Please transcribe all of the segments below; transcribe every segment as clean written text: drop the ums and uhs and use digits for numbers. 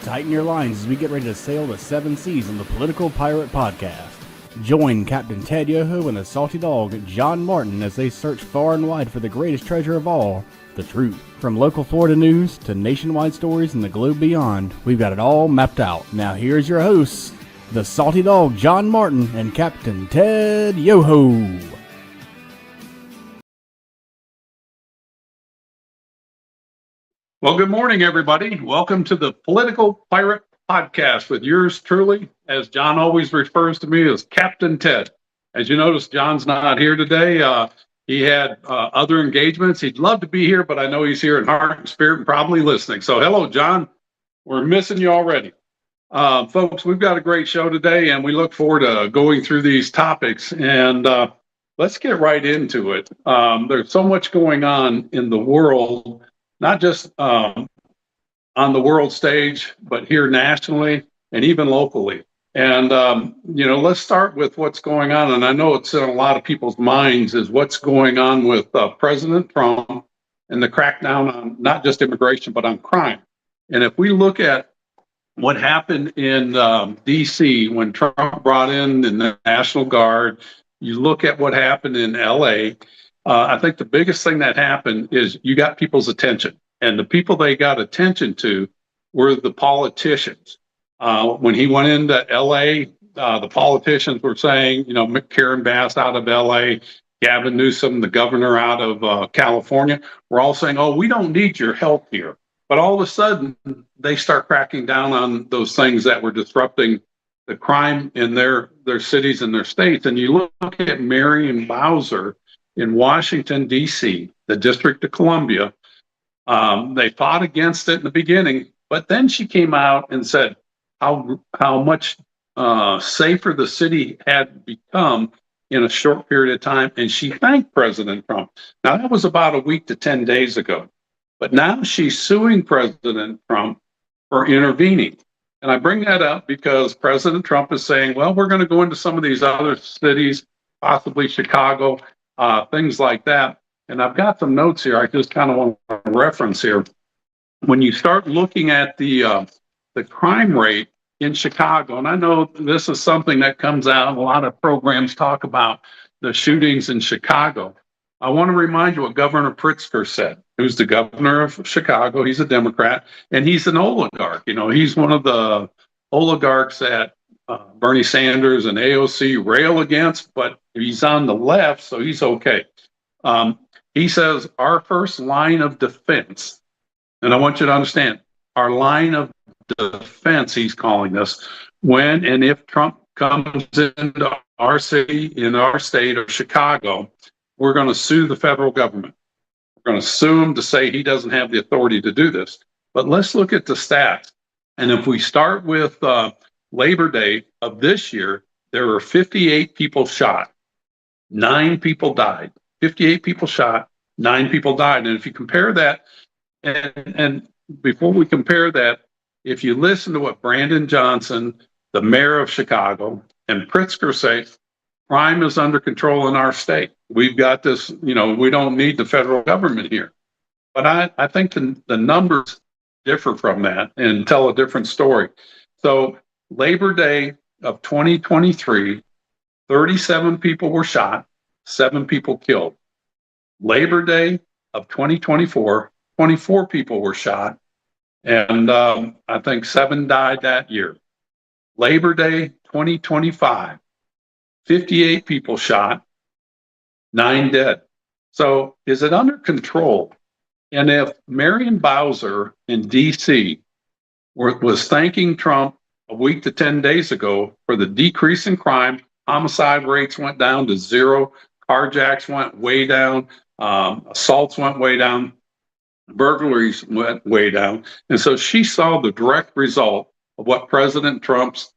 Tighten your lines as we get ready to sail the seven seas on the Political Pirate Podcast. Join Captain Ted Yoho and the salty dog John Martin as they search far and wide for the greatest treasure of all, the truth. From local Florida news to nationwide stories and the globe beyond, we've got it all mapped out. Now here's your hosts, the salty dog John Martin and Captain Ted Yoho. Well, good morning, everybody. Welcome to the Political Pirate Podcast with yours truly, as John always refers to me as Captain Ted. As you notice, John's not here today. He had other engagements. He'd love to be here, but I know he's here in heart and spirit and probably listening. So hello, John. We're missing you already. Folks, we've got a great show today, and we look forward to going through these topics. And let's get right into it. There's so much going on in the world, not just on the world stage, but here nationally and even locally. And, let's start with what's going on. And I know it's in a lot of people's minds is what's going on with President Trump and the crackdown on not just immigration, but on crime. And if we look at what happened in DC when Trump brought in the National Guard, you look at what happened in LA, I think the biggest thing that happened is you got people's attention. And the people they got attention to were the politicians. When he went into LA, the politicians were saying, Karen Bass out of LA, Gavin Newsom, the governor out of California, were all saying, oh, we don't need your help here. But all of a sudden, they start cracking down on those things that were disrupting the crime in their cities and their states. And you look at Marion Bowser in Washington, D.C., the District of Columbia. They fought against it in the beginning, but then she came out and said how much safer the city had become in a short period of time, and she thanked President Trump. Now, that was about a week to 10 days ago, but now she's suing President Trump for intervening. And I bring that up because President Trump is saying, well, we're going to go into some of these other cities, possibly Chicago, things like that. And I've got some notes here I just kind of want to reference here. When you start looking at the crime rate in Chicago, and I know this is something that comes out, a lot of programs talk about the shootings in Chicago. I want to remind you what Governor Pritzker said, who's the governor of Chicago. He's a Democrat, and he's an oligarch. He's one of the oligarchs that Bernie Sanders and AOC rail against, but he's on the left, so he's okay. He says our first line of defense, and I want you to understand, our line of defense, he's calling this, when and if Trump comes into our city, in our state of Chicago, we're going to sue the federal government. We're going to sue him to say he doesn't have the authority to do this. But let's look at the stats. And if we start with Labor Day of this year, there were 58 people shot. 9 people died. 58 people shot, 9 people died. And if you compare that, and before we compare that, if you listen to what Brandon Johnson, the mayor of Chicago, and Pritzker say, crime is under control in our state. We've got this, we don't need the federal government here. But I think the numbers differ from that and tell a different story. So Labor Day of 2023, 37 people were shot, 7 people killed. Labor Day of 2024, 24 people were shot, and I think 7 died that year. Labor Day 2025, 58 people shot, 9 dead. So is it under control? And if Marion Bowser in D.C. was thanking Trump a week to 10 days ago for the decrease in crime, homicide rates went down to 0, carjacks went way down, assaults went way down, burglaries went way down. And so she saw the direct result of what President Trump's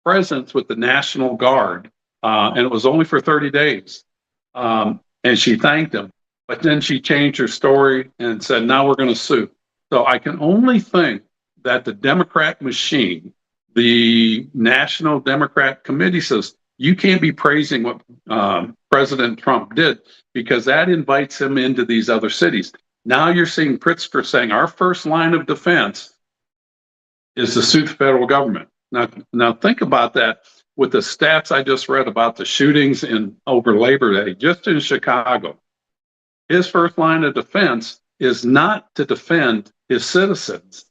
presence with the National Guard, and it was only for 30 days. And she thanked him. But then she changed her story and said, now we're going to sue. So I can only think that the Democrat machine, the National Democrat Committee says, you can't be praising what President Trump did because that invites him into these other cities. Now you're seeing Pritzker saying our first line of defense is to sue the federal government. Now think about that with the stats I just read about the shootings over Labor Day, just in Chicago. His first line of defense is not to defend his citizens.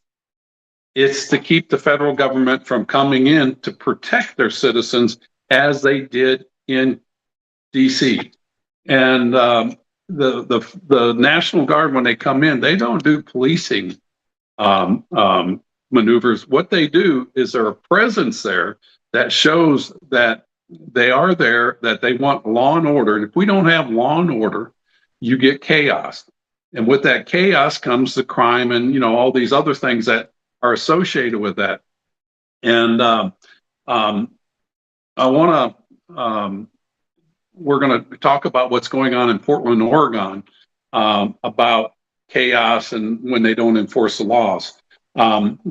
It's to keep the federal government from coming in to protect their citizens, as they did in DC. And the National Guard, when they come in, they don't do policing maneuvers. What they do is there a presence there that shows that they are there, that they want law and order. And if we don't have law and order, you get chaos. And with that chaos comes the crime and, all these other things that are associated with that. And we're going to talk about what's going on in Portland, Oregon, about chaos and when they don't enforce the laws.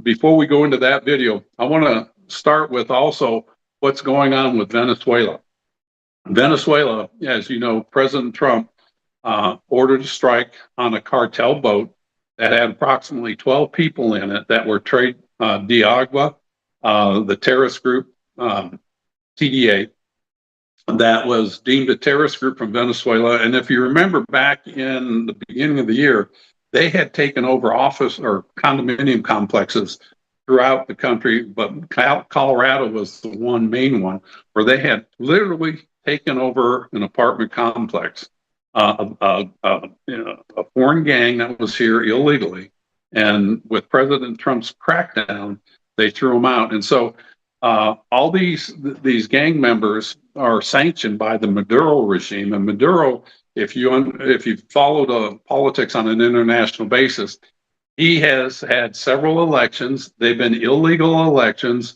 Before we go into that video, I want to start with also what's going on with Venezuela. Venezuela, as you know, President Trump ordered a strike on a cartel boat that had approximately 12 people in it that were Diagua, the terrorist group, TDA, that was deemed a terrorist group from Venezuela. And if you remember back in the beginning of the year, they had taken over office or condominium complexes throughout the country, but Colorado was the main one where they had literally taken over an apartment complex. A foreign gang that was here illegally, and with President Trump's crackdown, they threw them out. And so all these gang members are sanctioned by the Maduro regime. And Maduro, if you follow the politics on an international basis, he has had several elections. They've been illegal elections.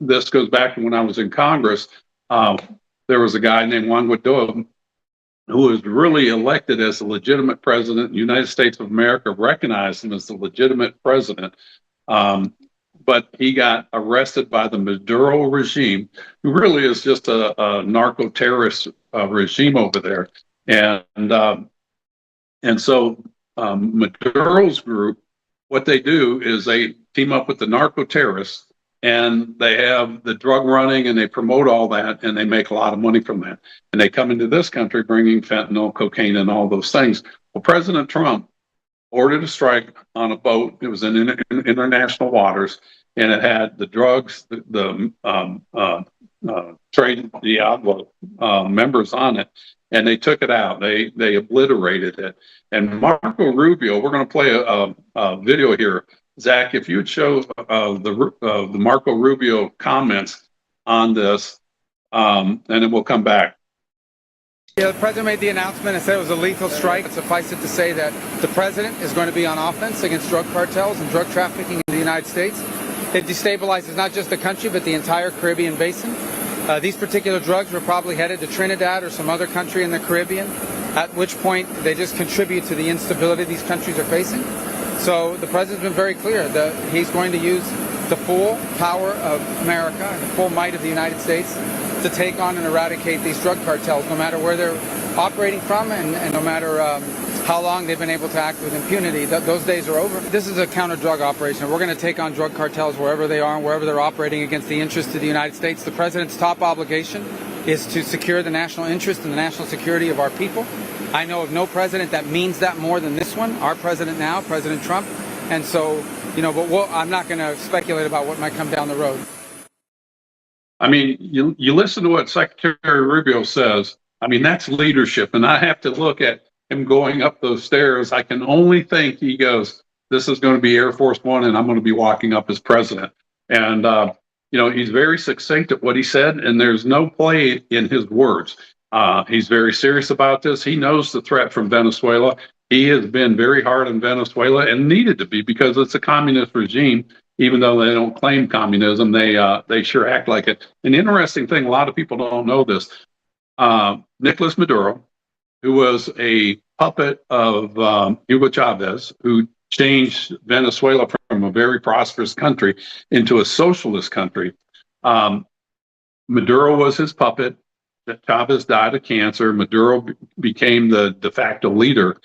This goes back to when I was in Congress. There was a guy named Juan Guaido who was really elected as the legitimate president. The United States of America recognized him as the legitimate president. But he got arrested by the Maduro regime, who really is just a narco-terrorist regime over there. And so Maduro's group, what they do is they team up with the narco-terrorists, and they have the drug running, and they promote all that, and they make a lot of money from that. And they come into this country bringing fentanyl, cocaine, and all those things. Well, President Trump ordered a strike on a boat. It was in international waters, and it had the drugs, the trade Diablo members on it, and they took it out. They obliterated it. And Marco Rubio, we're going to play a video here. Zach, if you would show the Marco Rubio comments on this, and then we'll come back. Yeah, the president made the announcement and said it was a lethal strike. Suffice it to say that the president is going to be on offense against drug cartels and drug trafficking in the United States. It destabilizes not just the country, but the entire Caribbean basin. These particular drugs were probably headed to Trinidad or some other country in the Caribbean, at which point they just contribute to the instability these countries are facing. So the president's been very clear that he's going to use the full power of America and the full might of the United States to take on and eradicate these drug cartels, no matter where they're operating from and no matter how long they've been able to act with impunity. Those days are over. This is a counter-drug operation. We're going to take on drug cartels wherever they are and wherever they're operating against the interests of the United States. The president's top obligation is to secure the national interest and the national security of our people. I know of no president that means that more than this one, our president now, President Trump. And so, but I'm not going to speculate about what might come down the road. I mean, you listen to what Secretary Rubio says. I mean, that's leadership. And I have to look at him going up those stairs. I can only think he goes, this is going to be Air Force One, and I'm going to be walking up as president. And, he's very succinct at what he said, and there's no play in his words. He's very serious about this. He knows the threat from Venezuela. He has been very hard on Venezuela and needed to be, because it's a communist regime. Even though they don't claim communism, they sure act like it. An interesting thing, a lot of people don't know this. Nicolas Maduro, who was a puppet of Hugo Chavez, who changed Venezuela from a very prosperous country into a socialist country. Maduro was his puppet. Chavez died of cancer. Maduro became the de facto leader.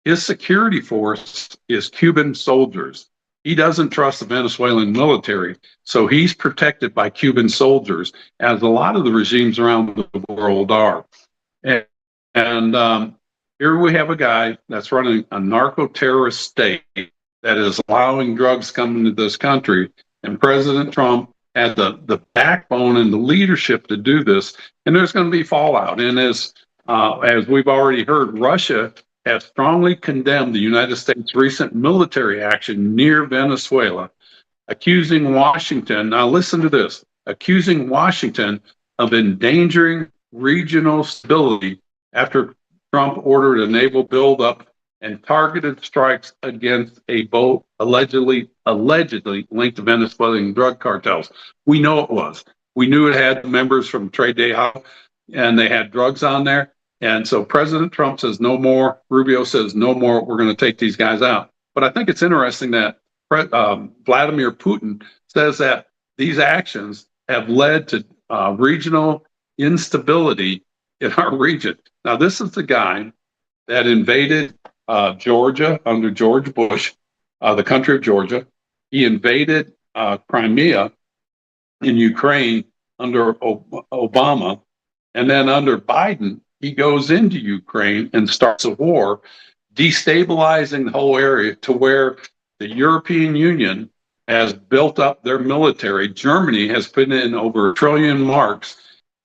His security force is Cuban soldiers. He doesn't trust the Venezuelan military, so he's protected by Cuban soldiers, as a lot of the regimes around the world are. And here we have a guy that's running a narco-terrorist state that is allowing drugs coming into this country, and President Trump had the backbone and the leadership to do this, and there's going to be fallout. And as we've already heard, Russia has strongly condemned the United States' recent military action near Venezuela, accusing Washington, now listen to this, accusing Washington of endangering regional stability after Trump ordered a naval buildup and targeted strikes against a boat allegedly linked to Venezuelan drug cartels. We know it was. We knew it had members from Trade Day, and they had drugs on there. And so President Trump says no more. Rubio says no more. We're going to take these guys out. But I think it's interesting that Vladimir Putin says that these actions have led to regional instability in our region. Now, this is the guy that invaded Georgia under George Bush, the country of Georgia. He invaded Crimea in Ukraine under Obama. And then under Biden, he goes into Ukraine and starts a war, destabilizing the whole area to where the European Union has built up their military. Germany has put in over $1 trillion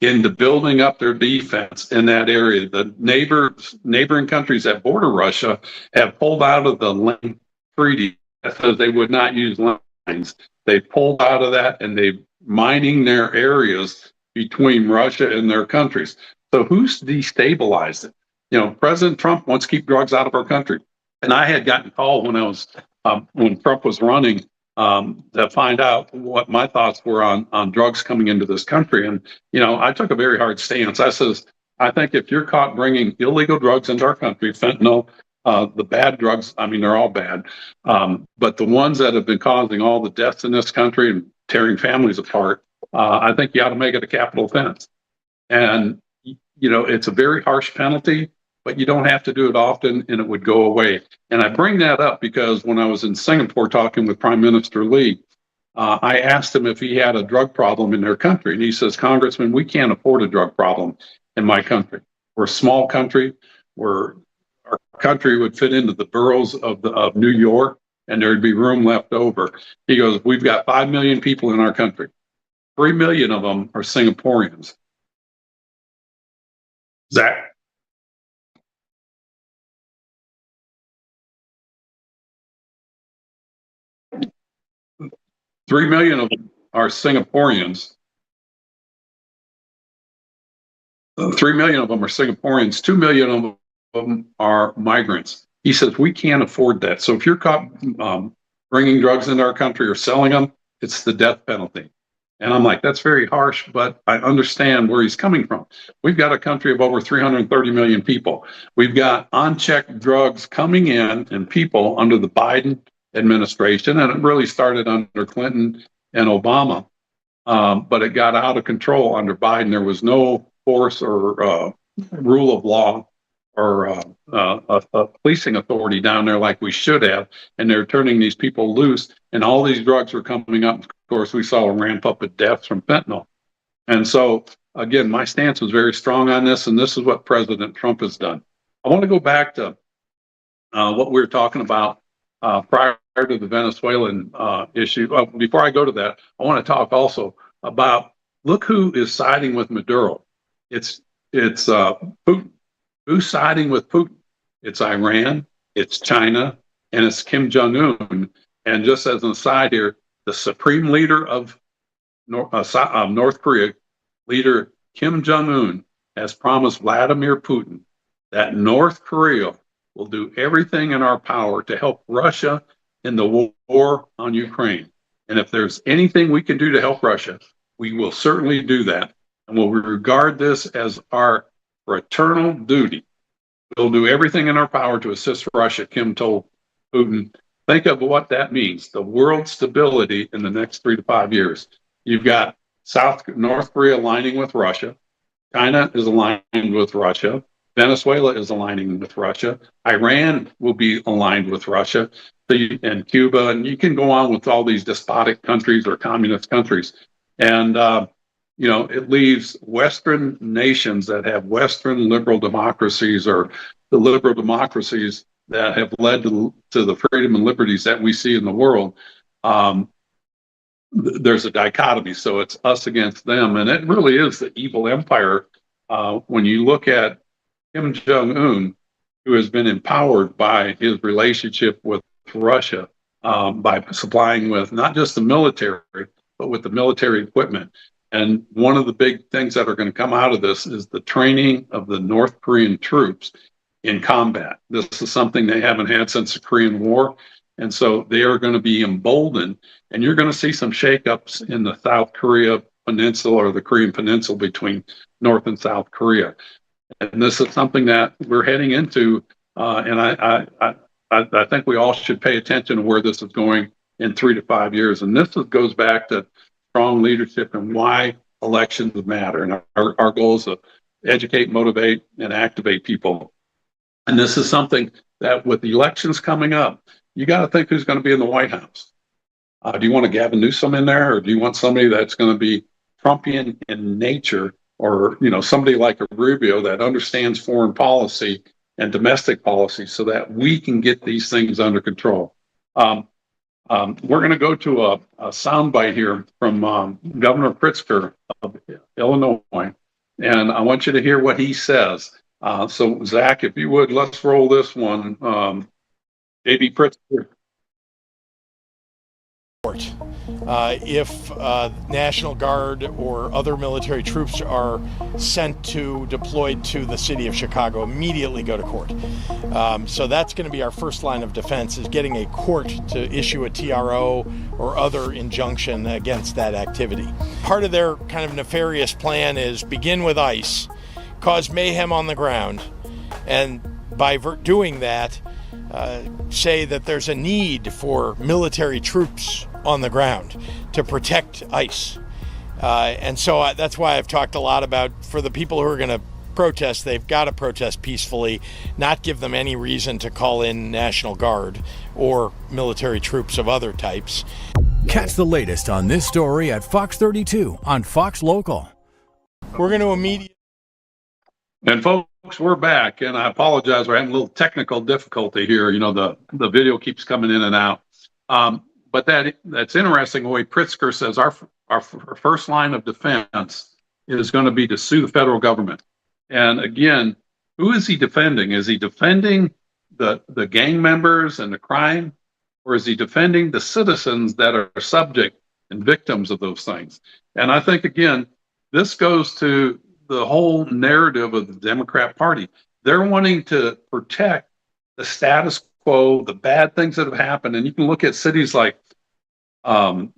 into building up their defense in that area. The neighboring countries that border Russia have pulled out of the Lane Treaty that says they would not use lines. They pulled out of that, and they're mining their areas between Russia and their countries. So who's destabilized it? You know, President Trump wants to keep drugs out of our country. And I had gotten called when I was when Trump was running to find out what my thoughts were on drugs coming into this country. And, you know, I took a very hard stance. I says, I think if you're caught bringing illegal drugs into our country, fentanyl, the bad drugs, I mean, they're all bad. But the ones that have been causing all the deaths in this country and tearing families apart, I think you ought to make it a capital offense. And, you know, it's a very harsh penalty, but you don't have to do it often, and it would go away. And I bring that up because when I was in Singapore talking with Prime Minister Lee, I asked him if he had a drug problem in their country. And he says, Congressman, we can't afford a drug problem in my country. We're a small country. Our country would fit into the boroughs of New York, and there'd be room left over. He goes, we've got 5 million people in our country. 3 million of them are Singaporeans. Zach? Three million of them are Singaporeans. 3 million of them are Singaporeans. 2 million of them are migrants. He says we can't afford that. So if you're caught bringing drugs into our country or selling them, it's the death penalty. And I'm like, that's very harsh, but I understand where he's coming from. We've got a country of over 330 million people. We've got unchecked drugs coming in and people under the Biden administration, and it really started under Clinton and Obama, but it got out of control under Biden. There was no force or rule of law or a policing authority down there like we should have, and they're turning these people loose, and all these drugs were coming up. Of course, we saw a ramp up of deaths from fentanyl. And so, again, my stance was very strong on this, and this is what President Trump has done. I want to go back to what we were talking about prior to the Venezuelan issue. Before I go to that, I want to talk also about, look who is siding with Maduro. It's Putin. Who's siding with Putin? It's Iran, it's China, and it's Kim Jong-un. And just as an aside here, the supreme leader of North Korea, leader Kim Jong-un, has promised Vladimir Putin that North Korea will do everything in our power to help Russia in the war on Ukraine. And if there's anything we can do to help Russia, we will certainly do that. And we'll regard this as our fraternal duty. We'll do everything in our power to assist Russia, Kim told Putin. Think of what that means, the world stability in the next 3 to 5 years. You've got North Korea aligning with Russia. China is aligned with Russia. Venezuela is aligning with Russia. Iran will be aligned with Russia, and Cuba, and you can go on with all these despotic countries or communist countries. And, it leaves Western nations that have Western liberal democracies, or the liberal democracies that have led to the freedom and liberties that we see in the world. There's a dichotomy. So it's us against them. And it really is the evil empire. When you look at Kim Jong-un, who has been empowered by his relationship with Russia, by supplying with not just the military, but with the military equipment. And one of the big things that are going to come out of this is the training of the North Korean troops in combat. This is something they haven't had since the Korean War. And so they are going to be emboldened, and you're going to see some shakeups in the South Korea Peninsula, or the Korean Peninsula, between North and South Korea. And this is something that we're heading into, and I think we all should pay attention to where this is going in 3 to 5 years. And this goes back to strong leadership and why elections matter. And our goal is to educate, motivate, and activate people. And this is something that, with the elections coming up, you got to think who's going to be in the White House. Do you want a Gavin Newsom in there, or do you want somebody that's going to be Trumpian in nature, or somebody like a Rubio that understands foreign policy and domestic policy, so that we can get these things under control? We're going to go to a soundbite here from Governor Pritzker of Illinois, and I want you to hear what he says. So, Zach, if you would, let's roll this one. A.B. Pritzker. If National Guard or other military troops are deployed to the city of Chicago, immediately go to court. So that's going to be our first line of defense, is getting a court to issue a TRO or other injunction against that activity. Part of their kind of nefarious plan is begin with ICE, cause mayhem on the ground, and by doing that, say that there's a need for military troops on the ground to protect ICE. And so that's why I've talked a lot about, for the people who are going to protest, they've got to protest peacefully, not give them any reason to call in National Guard or military troops of other types. Catch the latest on this story at Fox 32 on Fox Local. We're going to immediately... And folks, we're back, and I apologize. We're having a little technical difficulty here. The video keeps coming in and out. But that's interesting. The way Pritzker says our first line of defense is going to be to sue the federal government. And again, who is he defending? Is he defending the gang members and the crime, or is he defending the citizens that are subject and victims of those things? And I think, again, this goes to the whole narrative of the Democrat Party. They're wanting to protect the status quo, the bad things that have happened. And you can look at cities like Chicago,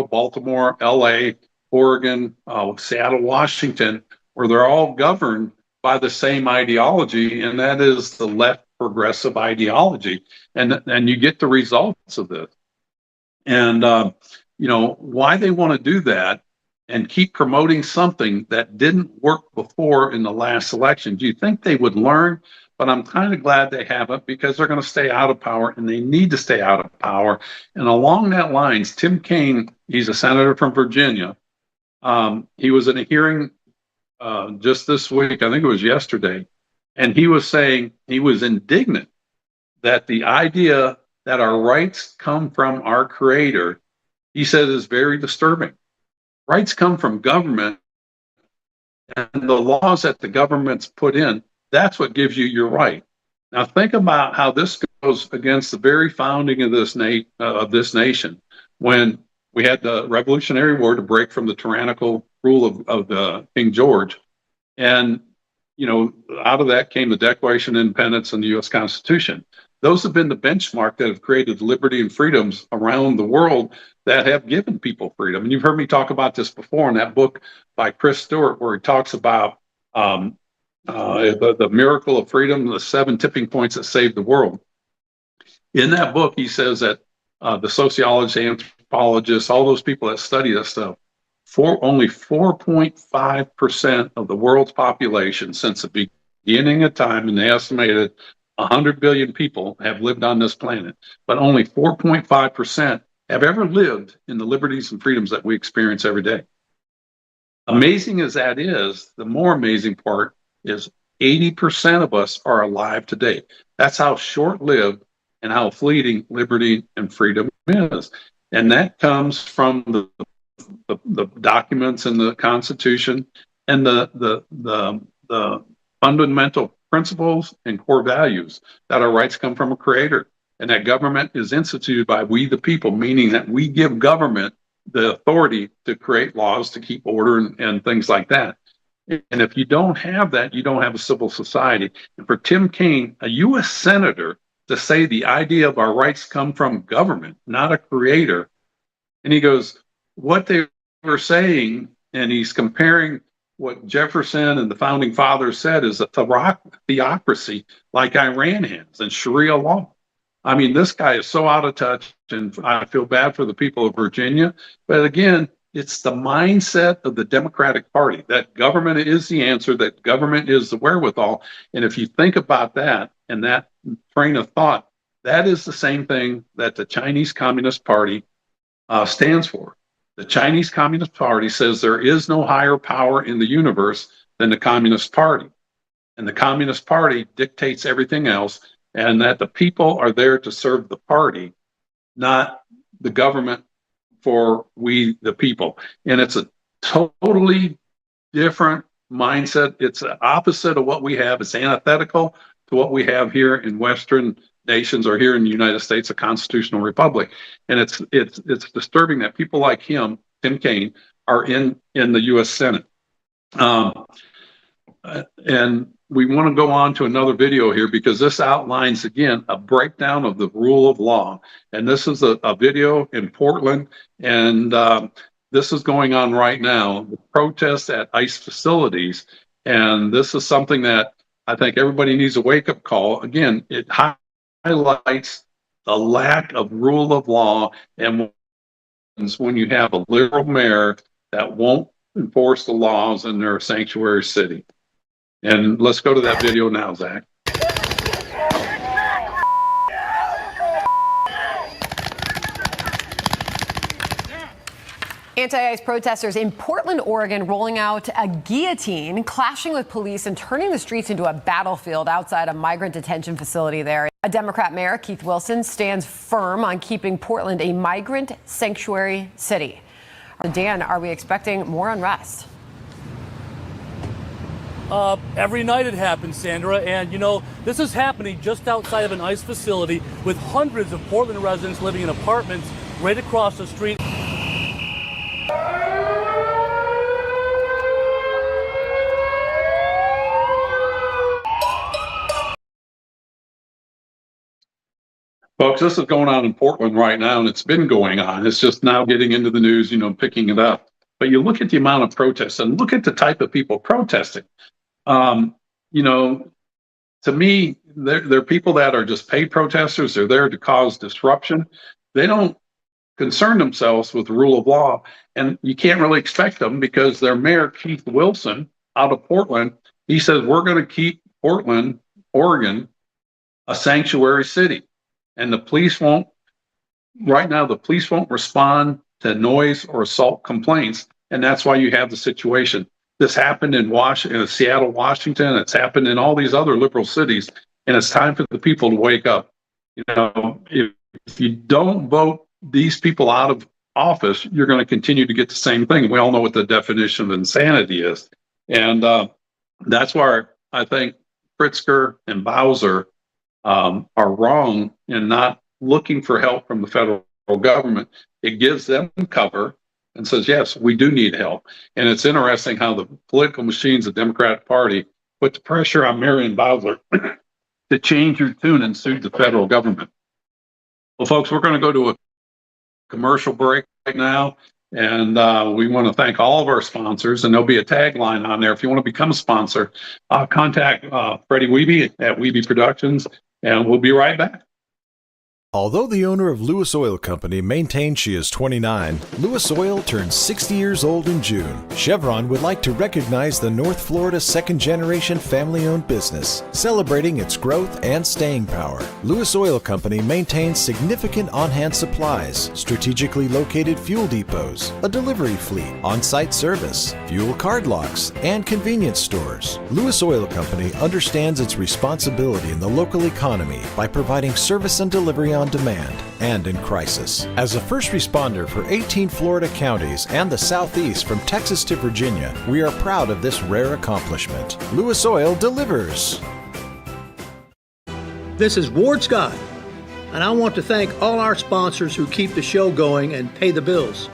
Baltimore, LA, Oregon, Seattle, Washington, where they're all governed by the same ideology, and that is the left progressive ideology. And you get the results of this. And, why they want to do that and keep promoting something that didn't work before in the last election. Do you think they would learn? But I'm kind of glad they haven't, because they're going to stay out of power, and they need to stay out of power. And along that lines, Tim Kaine, he's a senator from Virginia. He was in a hearing just this week, I think it was yesterday, and he was saying he was indignant that the idea that our rights come from our Creator, he said, is very disturbing. Rights come from government, and the laws that the government's put in, that's what gives you your right. Now think about how this goes against the very founding of this nation, when we had the Revolutionary War to break from the tyrannical rule of King George. And, out of that came the Declaration of Independence and the U.S. Constitution. Those have been the benchmark that have created liberty and freedoms around the world that have given people freedom. And you've heard me talk about this before in that book by Chris Stewart, where he talks about the miracle of freedom, the 7 tipping points that saved the world. In that book, he says that the sociologists, anthropologists, all those people that study this stuff, only 4.5% of the world's population since the beginning of time, and they estimated 100 billion people have lived on this planet, but only 4.5% have ever lived in the liberties and freedoms that we experience every day. Amazing as that is, the more amazing part is 80% of us are alive today. That's how short-lived and how fleeting liberty and freedom is. And that comes from the documents in the Constitution and the fundamental principles and core values that our rights come from a creator, and that government is instituted by we the people, meaning that we give government the authority to create laws, to keep order and things like that. And if you don't have that, you don't have a civil society. And for Tim Kaine, a U.S. Senator, to say the idea of our rights come from government, not a creator, and he goes, what they were saying, and he's comparing what Jefferson and the founding fathers said is a theocracy like Iran has and Sharia law. I mean, this guy is so out of touch, and I feel bad for the people of Virginia. But again, it's the mindset of the Democratic Party that government is the answer, that government is the wherewithal. And if you think about that and that train of thought, that is the same thing that the Chinese Communist Party stands for. The Chinese Communist Party says there is no higher power in the universe than the Communist Party. And the Communist Party dictates everything else, and that the people are there to serve the party, not the government for we the people. And it's a totally different mindset. It's the opposite of what we have. It's antithetical to what we have here in Western nations or here in the United States, a constitutional republic. And it's disturbing that people like him, Tim Kaine, are in the U.S. Senate. And we want to go on to another video here because this outlines, again, a breakdown of the rule of law. And this is a video in Portland, and this is going on right now, the protests at ICE facilities. And this is something that I think everybody needs a wake-up call. Again, it highlights the lack of rule of law, and when you have a liberal mayor that won't enforce the laws in their sanctuary city. And let's go to that video now, Zach. Anti-ICE protesters in Portland, Oregon, rolling out a guillotine, clashing with police and turning the streets into a battlefield outside a migrant detention facility there. A Democrat mayor, Keith Wilson, stands firm on keeping Portland a migrant sanctuary city. Dan, are we expecting more unrest? Every night it happens, Sandra, and you know, this is happening just outside of an ICE facility with hundreds of Portland residents living in apartments right across the street. Folks, this is going on in Portland right now, and it's been going on. It's just now getting into the news, picking it up. But you look at the amount of protests and look at the type of people protesting. To me, they're people that are just paid protesters. They're there to cause disruption. They don't concern themselves with the rule of law, and you can't really expect them because their mayor, Keith Wilson, out of Portland, he says, we're going to keep Portland, Oregon, a sanctuary city. And the police won't respond to noise or assault complaints. And that's why you have the situation. This happened in Seattle, Washington. It's happened in all these other liberal cities. And it's time for the people to wake up. If you don't vote these people out of office, you're going to continue to get the same thing. We all know what the definition of insanity is. And that's why I think Pritzker and Bowser are wrong in not looking for help from the federal government. It gives them cover and says, yes, we do need help. And it's interesting how the political machines of the Democratic Party put the pressure on Marion Bowser to change your tune and sue the federal government. Well, folks, we're going to go to a commercial break right now. And we want to thank all of our sponsors, and there'll be a tagline on there. If you want to become a sponsor, contact Freddie Wiebe at Wiebe Productions, and we'll be right back. Although the owner of Lewis Oil Company maintains she is 29, Lewis Oil turns 60 years old in June. Chevron would like to recognize the North Florida second-generation family-owned business, celebrating its growth and staying power. Lewis Oil Company maintains significant on-hand supplies, strategically located fuel depots, a delivery fleet, on-site service, fuel card locks, and convenience stores. Lewis Oil Company understands its responsibility in the local economy by providing service and delivery on demand and in crisis. As a first responder for 18 Florida counties and the Southeast from Texas to Virginia, we are proud of this rare accomplishment. Lewis Oil delivers. This is Ward Scott, and I want to thank all our sponsors who keep the show going and pay the bills.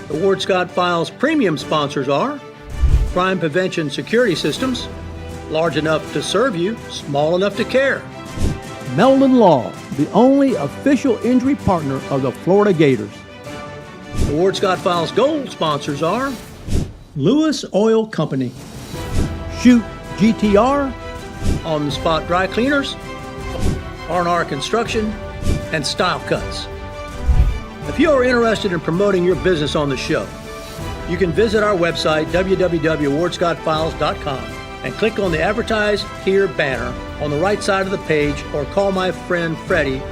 The Ward Scott Files premium sponsors are Crime Prevention Security Systems, large enough to serve you, small enough to care. Meldon Law, the only official injury partner of the Florida Gators. The Ward Scott Files Gold sponsors are Lewis Oil Company, Shoot GTR, On the Spot Dry Cleaners, R&R Construction, and Style Cuts. If you are interested in promoting your business on the show, you can visit our website, www.wardscottfiles.com, and click on the Advertise Here banner on the right side of the page, or call my friend Freddie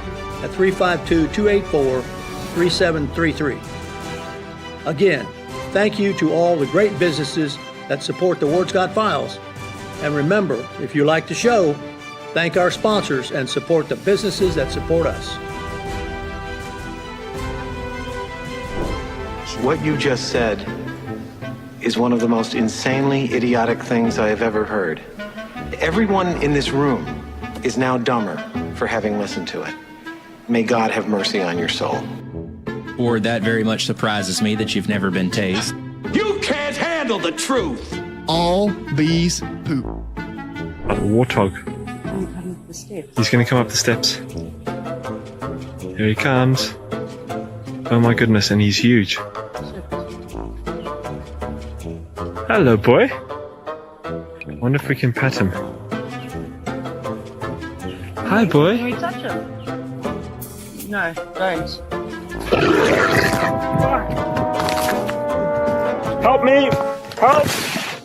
at 352-284-3733. Again, thank you to all the great businesses that support the Ward Scott Files. And remember, if you like the show, thank our sponsors and support the businesses that support us. What you just said is one of the most insanely idiotic things I have ever heard. Everyone in this room is now dumber for having listened to it. May God have mercy on your soul. Or that very much surprises me that you've never been tased. You can't handle the truth! All bees poop. A warthog. He's going to come up the steps. Here he comes. Oh my goodness, and he's huge. Hello, boy. I wonder if we can pet him. Hi, boy. Can we touch him? No, don't. Help me! Help!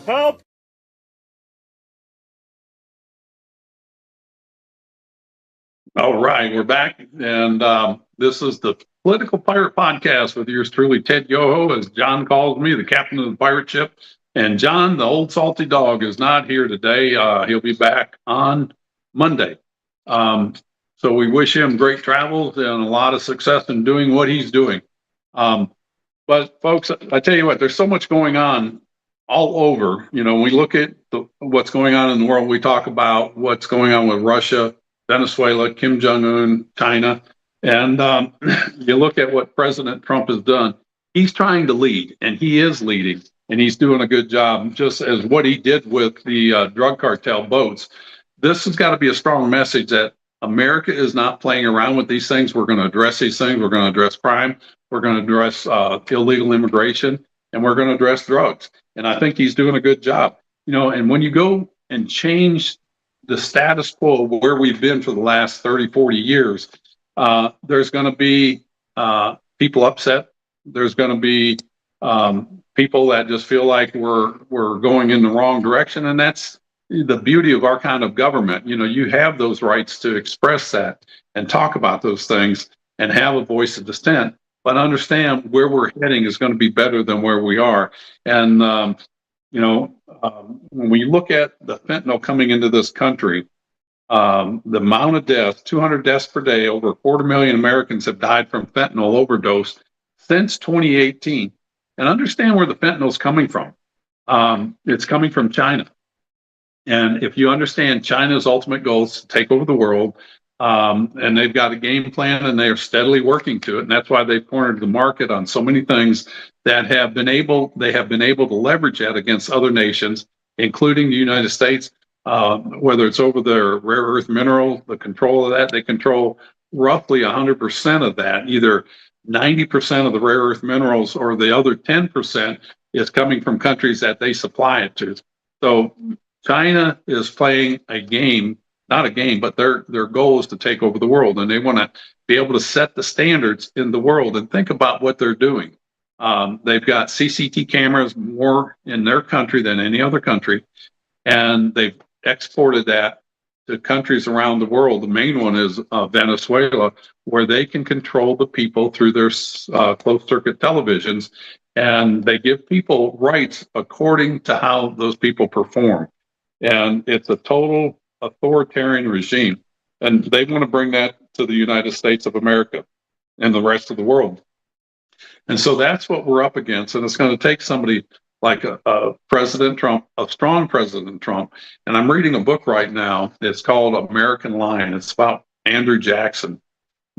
Help! All right, we're back, and this is the Political Pirate Podcast with yours truly, Ted Yoho, as John calls me, the captain of the pirate ship. And John, the old salty dog, is not here today. He'll be back on Monday. So we wish him great travels and a lot of success in doing what he's doing. But folks, I tell you what, there's so much going on all over. You know, we look at what's going on in the world. We talk about what's going on with Russia, Venezuela, Kim Jong-un, China. And you look at what President Trump has done. He's trying to lead, and he is leading, and he's doing a good job, just as what he did with the drug cartel boats. This has got to be a strong message that America is not playing around with these things. We're going to address these things. We're going to address crime. We're going to address illegal immigration, and we're going to address drugs. And I think he's doing a good job. You know, and when you go and change the status quo where we've been for the last 30, 40 years, there's going to be people upset. There's going to be people that just feel like we're going in the wrong direction. And that's the beauty of our kind of government. You know, you have those rights to express that and talk about those things and have a voice of dissent, but understand where we're heading is going to be better than where we are. And, when we look at the fentanyl coming into this country, the amount of deaths, 200 deaths per day, over 250,000 Americans have died from fentanyl overdose since 2018. And understand where the fentanyl is coming from. It's coming from China. And if you understand China's ultimate goal is to take over the world, and they've got a game plan and they are steadily working to it. And that's why they've cornered the market on so many things that they have been able to leverage that against other nations, including the United States, whether it's over their rare earth mineral, the control of that. They control roughly 100% of that. Either 90% of the rare earth minerals or the other 10% is coming from countries that they supply it to. So China is playing a game not a game, but their goal is to take over the world, and they want to be able to set the standards in the world. And think about what they're doing. They've got CCTV cameras more in their country than any other country, and they've exported that to countries around the world. The main one is Venezuela, where they can control the people through their closed circuit televisions, and they give people rights according to how those people perform. And it's a total authoritarian regime, and they want to bring that to the United States of America and the rest of the world. And so that's what we're up against, and it's going to take somebody like a President Trump, a strong President Trump. And I'm reading a book right now. It's called American Lion. It's about Andrew Jackson. And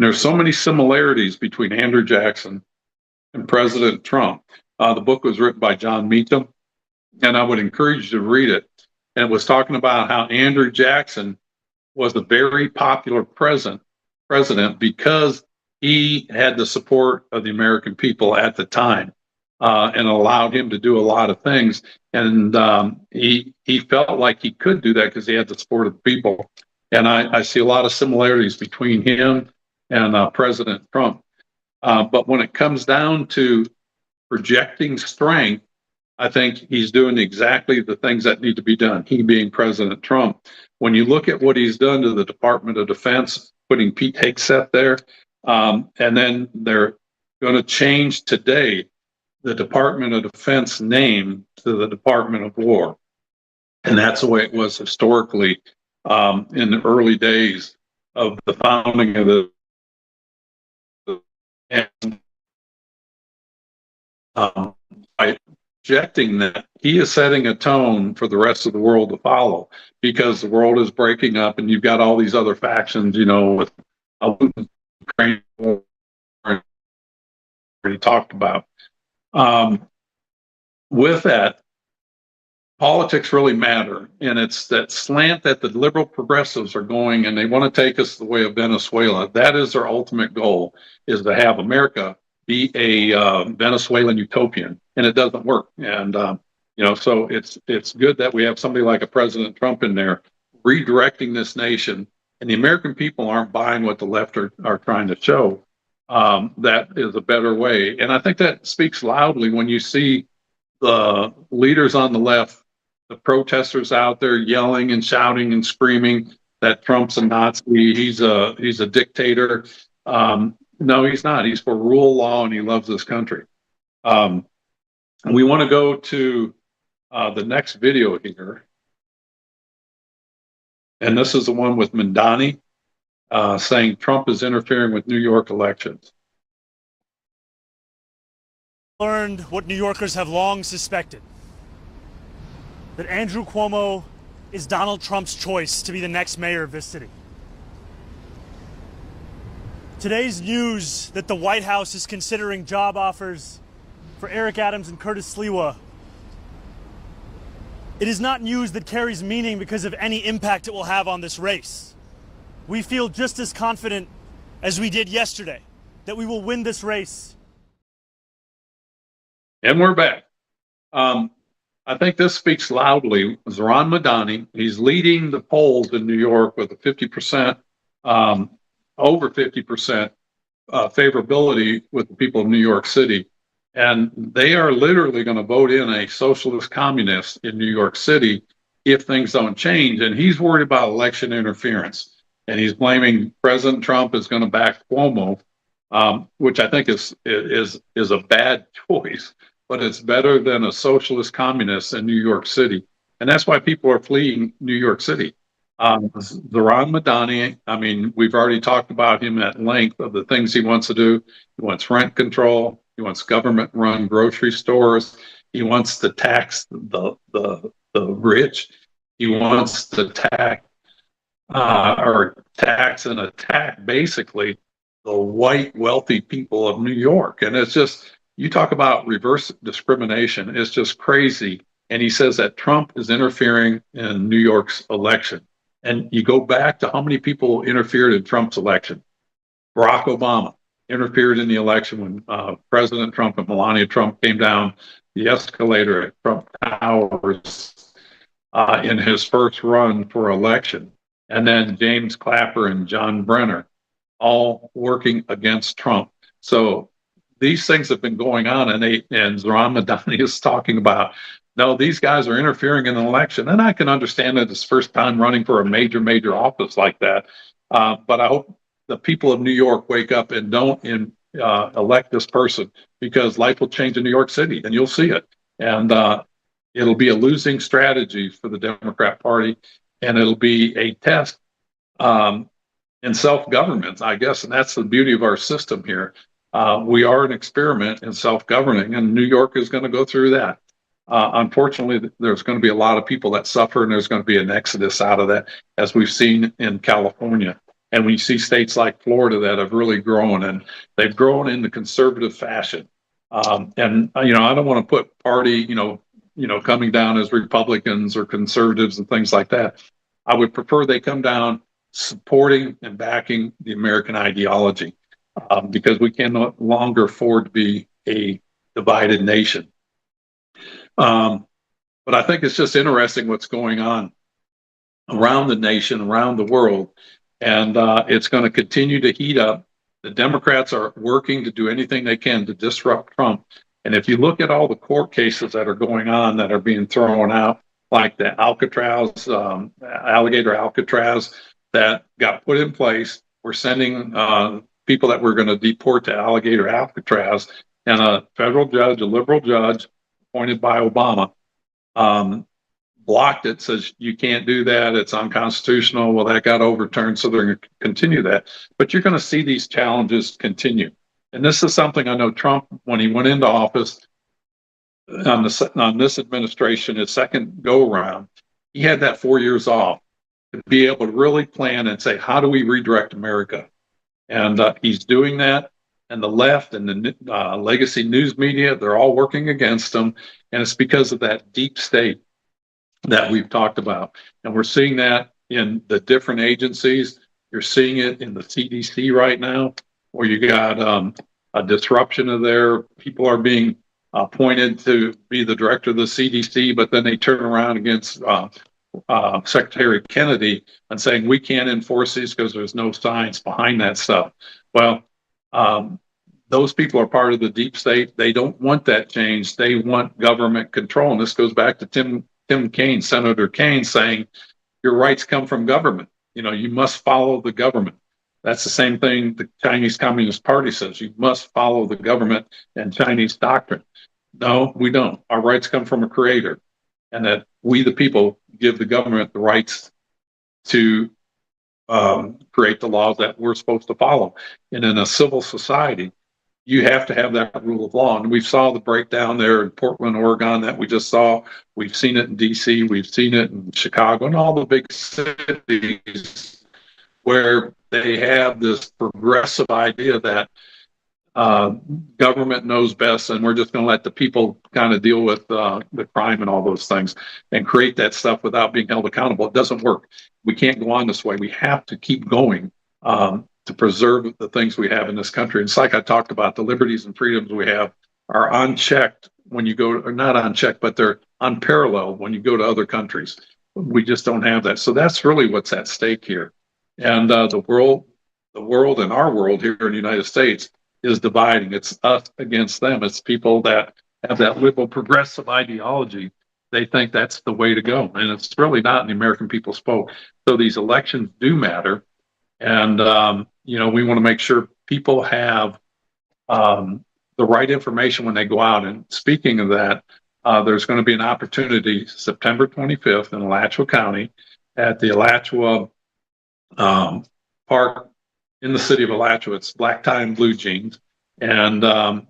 there's so many similarities between Andrew Jackson and President Trump. The book was written by John Meacham, and I would encourage you to read it. And it was talking about how Andrew Jackson was a very popular president because he had the support of the American people at the time, and allowed him to do a lot of things. And he felt like he could do that because he had the support of the people. And I see a lot of similarities between him and President Trump. But when it comes down to projecting strength, I think he's doing exactly the things that need to be done, he being President Trump. When you look at what he's done to the Department of Defense, putting Pete Hegseth there, and then they're going to change today the Department of Defense name to the Department of War. And that's the way it was historically in the early days of the founding of the and by projecting that, he is setting a tone for the rest of the world to follow, because the world is breaking up and you've got all these other factions, with Ukraine war already talked about. With that, politics really matter, and it's that slant that the liberal progressives are going, and they want to take us the way of Venezuela. That is their ultimate goal, is to have America be a Venezuelan utopian, and it doesn't work. And so it's good that we have somebody like a President Trump in there redirecting this nation, and the American people aren't buying what the left are trying to show. That is a better way. And I think that speaks loudly when you see the leaders on the left, the protesters out there yelling and shouting and screaming that Trump's a Nazi, he's a dictator. No, he's not. He's for rule of law, and he loves this country. We want to go to the next video here. And this is the one with Mandani saying Trump is interfering with New York elections. Learned what New Yorkers have long suspected, that Andrew Cuomo is Donald Trump's choice to be the next mayor of this city. Today's news that the White House is considering job offers for Eric Adams and Curtis Sliwa, it is not news that carries meaning because of any impact it will have on this race. We feel just as confident as we did yesterday that we will win this race. And we're back. I think this speaks loudly. Zohran Madani, he's leading the polls in New York with a 50%, over 50% favorability with the people of New York City. And they are literally going to vote in a socialist communist in New York City if things don't change. And he's worried about election interference. And he's blaming President Trump is going to back Cuomo, which I think is a bad choice. But it's better than a socialist communist in New York City. And that's why people are fleeing New York City. Zohran Madani, I mean, we've already talked about him at length of the things he wants to do. He wants rent control. He wants government-run grocery stores. He wants to tax the rich. He wants to tax and attack basically the white wealthy people of New York. And it's just, you talk about reverse discrimination. It's just crazy. And he says that Trump is interfering in New York's election. And you go back to how many people interfered in Trump's election. Barack Obama interfered in the election when President Trump and Melania Trump came down the escalator at Trump Towers in his first run for election. and then James Clapper and John Brenner, all working against Trump. So these things have been going on, and Zoran Madani is talking about, no, these guys are interfering in an election. And I can understand that it's first time running for a major office like that. But I hope the people of New York wake up and don't elect this person, because life will change in New York City, and you'll see it. And it'll be a losing strategy for the Democrat Party, and it'll be a test in self-government, I guess. And that's the beauty of our system here. We are an experiment in self-governing, and New York is going to go through that. Unfortunately, there's going to be a lot of people that suffer, and there's going to be an exodus out of that, as we've seen in California. And we see states like Florida that have really grown, and they've grown in the conservative fashion. And I don't want to put party, coming down as Republicans or conservatives and things like that. I would prefer they come down supporting and backing the American ideology, because we can no longer afford to be a divided nation. But I think it's just interesting what's going on around the nation, around the world, and it's going to continue to heat up. The Democrats are working to do anything they can to disrupt Trump. And if you look at all the court cases that are going on that are being thrown out, like the Alcatraz, alligator Alcatraz that got put in place, we're sending people that we're going to deport to alligator Alcatraz, and a federal judge, a liberal judge appointed by Obama, blocked it, says you can't do that, it's unconstitutional. Well, that got overturned, so they're going to continue that. But you're going to see these challenges continue. And this is something I know Trump, when he went into office on this administration, his second go around, he had that 4 years off to be able to really plan and say, how do we redirect America? And he's doing that. And the left and the legacy news media, they're all working against him. And it's because of that deep state that we've talked about. And we're seeing that in the different agencies. You're seeing it in the CDC right now, where you got a disruption of their people are being appointed to be the director of the CDC, but then they turn around against Secretary Kennedy and saying, we can't enforce these because there's no science behind that stuff. Well, those people are part of the deep state. They don't want that change. They want government control. And this goes back to Tim Kaine, Senator Kaine, saying your rights come from government. You must follow the government. That's the same thing the Chinese Communist Party says. You must follow the government and Chinese doctrine. No, we don't. Our rights come from a creator, and that we, the people, give the government the rights to create the laws that we're supposed to follow. And in a civil society, you have to have that rule of law. And we saw the breakdown there in Portland, Oregon that we just saw. We've seen it in DC. We've seen it in Chicago and all the big cities where they have this progressive idea that government knows best, and we're just going to let the people kind of deal with the crime and all those things and create that stuff without being held accountable. It doesn't work. We can't go on this way. We have to keep going to preserve the things we have in this country. And it's like I talked about, the liberties and freedoms we have are unchecked when you go, or not unchecked, but they're unparalleled when you go to other countries. We just don't have that. So that's really what's at stake here. And the world and our world here in the United States is dividing. It's us against them. It's people that have that liberal progressive ideology. They think that's the way to go. And it's really not, and the American people spoke. So these elections do matter. And, we want to make sure people have the right information when they go out. And speaking of that, there's going to be an opportunity September 25th in Alachua County at the Alachua Park in the city of Alachua. It's Black Tie and Blue Jeans. And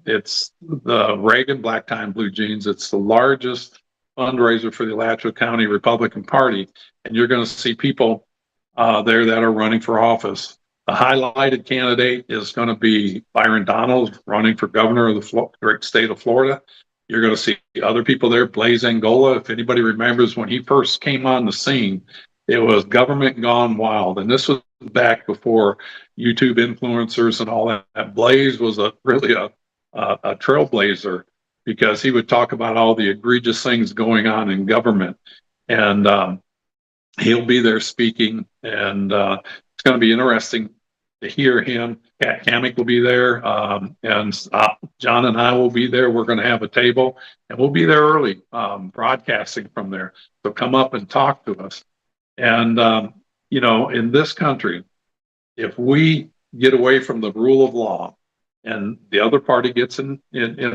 it's the Reagan Black Tie and Blue Jeans. It's the largest fundraiser for the Alachua County Republican Party. And you're going to see people there that are running for office. The highlighted candidate is going to be Byron Donald, running for governor of the great state of Florida. You're going to see other people there. Blaze Angola, if anybody remembers when he first came on the scene, it was government gone wild. And this was back before YouTube influencers and all that. Blaze was really a trailblazer, because he would talk about all the egregious things going on in government. And He'll be there speaking, and it's going to be interesting to hear him. Kat Kamick will be there, and John and I will be there. We're going to have a table, and we'll be there early, broadcasting from there. So come up and talk to us. And, in this country, if we get away from the rule of law and the other party gets in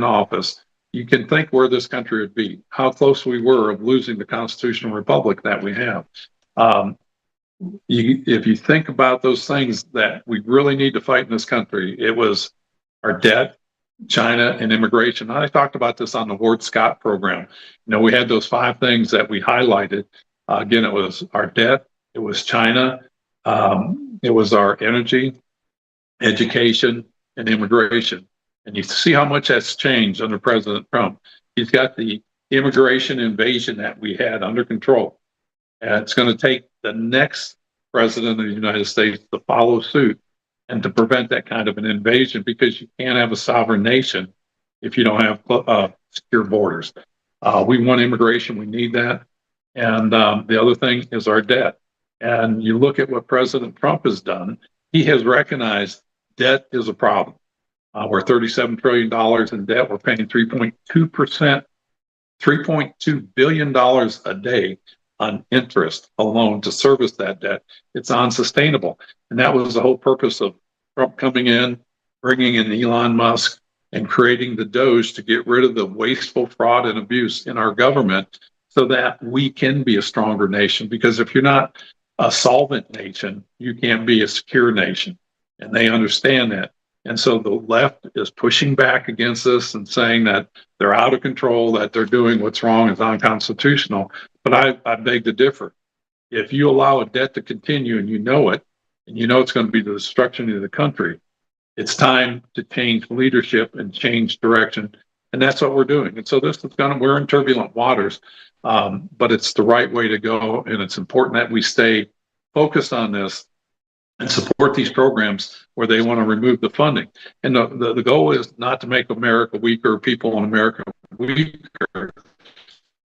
office, you can think where this country would be, how close we were of losing the constitutional republic that we have. If you think about those things that we really need to fight in this country, it was our debt, China, and immigration. I talked about this on the Ward Scott program. We had those 5 things that we highlighted. Again, it was our debt, it was China, it was our energy, education, and immigration. And you see how much that's changed under President Trump. He's got the immigration invasion that we had under control. And it's going to take the next president of the United States to follow suit and to prevent that kind of an invasion, because you can't have a sovereign nation if you don't have secure borders. We want immigration. We need that. And the other thing is our debt. And you look at what President Trump has done. He has recognized debt is a problem. We're $37 trillion in debt. We're paying 3.2%, $3.2 billion a day on interest alone to service that debt. It's unsustainable. And that was the whole purpose of Trump coming in, bringing in Elon Musk, and creating the Doge to get rid of the wasteful fraud and abuse in our government so that we can be a stronger nation. Because if you're not a solvent nation, you can't be a secure nation. And they understand that. And so the left is pushing back against this and saying that they're out of control, that they're doing what's wrong, is unconstitutional. But I beg to differ. If you allow a debt to continue and you know it, and you know it's going to be the destruction of the country, it's time to change leadership and change direction. And that's what we're doing. And so we're in turbulent waters, but it's the right way to go. And it's important that we stay focused on this and support these programs where they want to remove the funding. And the goal is not to make America weaker, people in America weaker.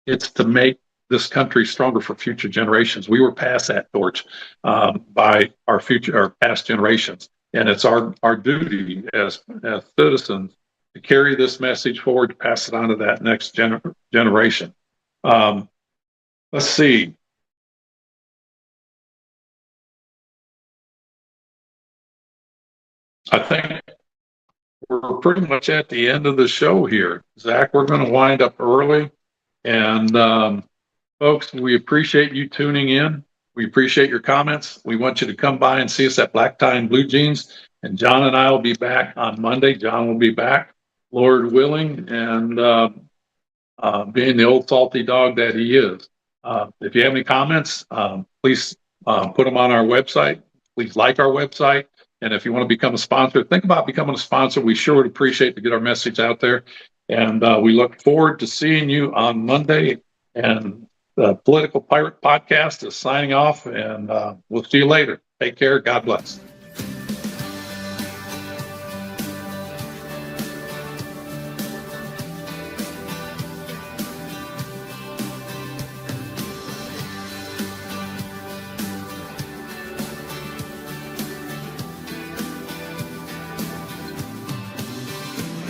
It's to make this country stronger for future generations. We were past that torch by our past generations. And it's our duty as citizens to carry this message forward, to pass it on to that next generation. Let's see. I think we're pretty much at the end of the show here. Zach, we're going to wind up early. And folks, we appreciate you tuning in. We appreciate your comments. We want you to come by and see us at Black Tie and Blue Jeans. And John and I will be back on Monday. John will be back, Lord willing, and being the old salty dog that he is. If you have any comments, please put them on our website. Please like our website. And if you want to become a sponsor, think about becoming a sponsor. We sure would appreciate to get our message out there. And we look forward to seeing you on Monday. And the Political Pirate Podcast is signing off, and we'll see you later. Take care. God bless.